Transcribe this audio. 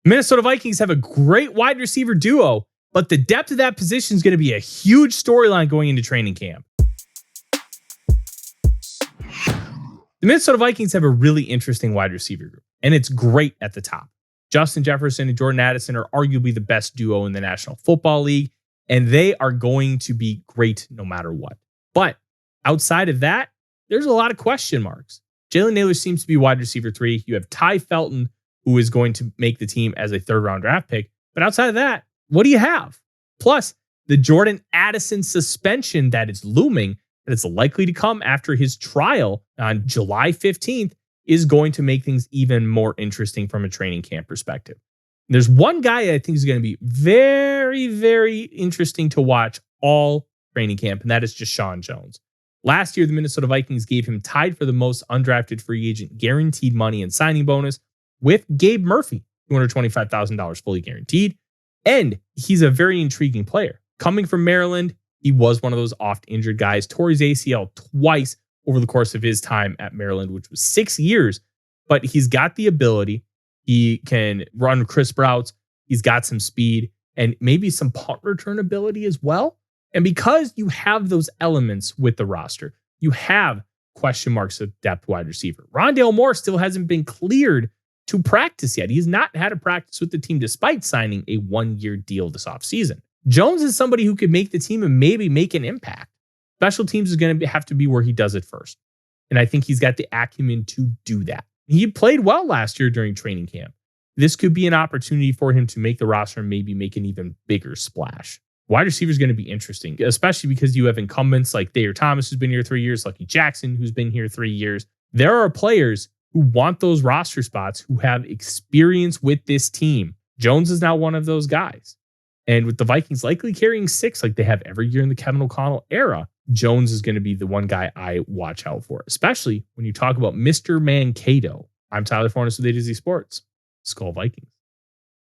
Minnesota Vikings have a great wide receiver duo, but the depth of that position is going to be a huge storyline going into training camp. The Minnesota Vikings have a really interesting wide receiver group, and it's great at the top. Justin Jefferson and Jordan Addison are arguably the best duo in the National Football League, and they are going to be great no matter what. But outside of that, there's a lot of question marks. Jalen Nailor seems to be wide receiver 3. You have Ty Felton, who is going to make the team as a third-round draft pick. But outside of that, what do you have? Plus, the Jordan Addison suspension that is looming, that is likely to come after his trial on July 15th, is going to make things even more interesting from a training camp perspective. There's one guy I think is going to be very, very interesting to watch all training camp, and that is Deshaun Jones. Last year, the Minnesota Vikings gave him tied for the most undrafted free agent guaranteed money and signing bonus with Gabe Murphy, $225,000 fully guaranteed. And he's a very intriguing player. Coming from Maryland, he was one of those oft-injured guys, tore his ACL twice over the course of his time at Maryland, which was 6 years. But he's got the ability. He can run crisp routes. He's got some speed and maybe some punt return ability as well. And because you have those elements with the roster, you have question marks of depth wide receiver. Rondale Moore still hasn't been cleared to practice yet. He's not had a practice with the team despite signing a 1-year deal this offseason. Jones is somebody who could make the team and maybe make an impact. Special teams is going to have to be where he does it first. And I think he's got the acumen to do that. He played well last year during training camp. This could be an opportunity for him to make the roster and maybe make an even bigger splash. Wide receiver is going to be interesting, especially because you have incumbents like Thayer Thomas, who's been here 3 years, Lucky Jackson, who's been here 3 years. There are players who want those roster spots, who have experience with this team. Jones is now one of those guys. And with the Vikings likely carrying 6 like they have every year in the Kevin O'Connell era, Jones is going to be the one guy I watch out for, especially when you talk about Mr. Mankato. I'm Tyler Forness with A to Z Sports. Skol Vikings.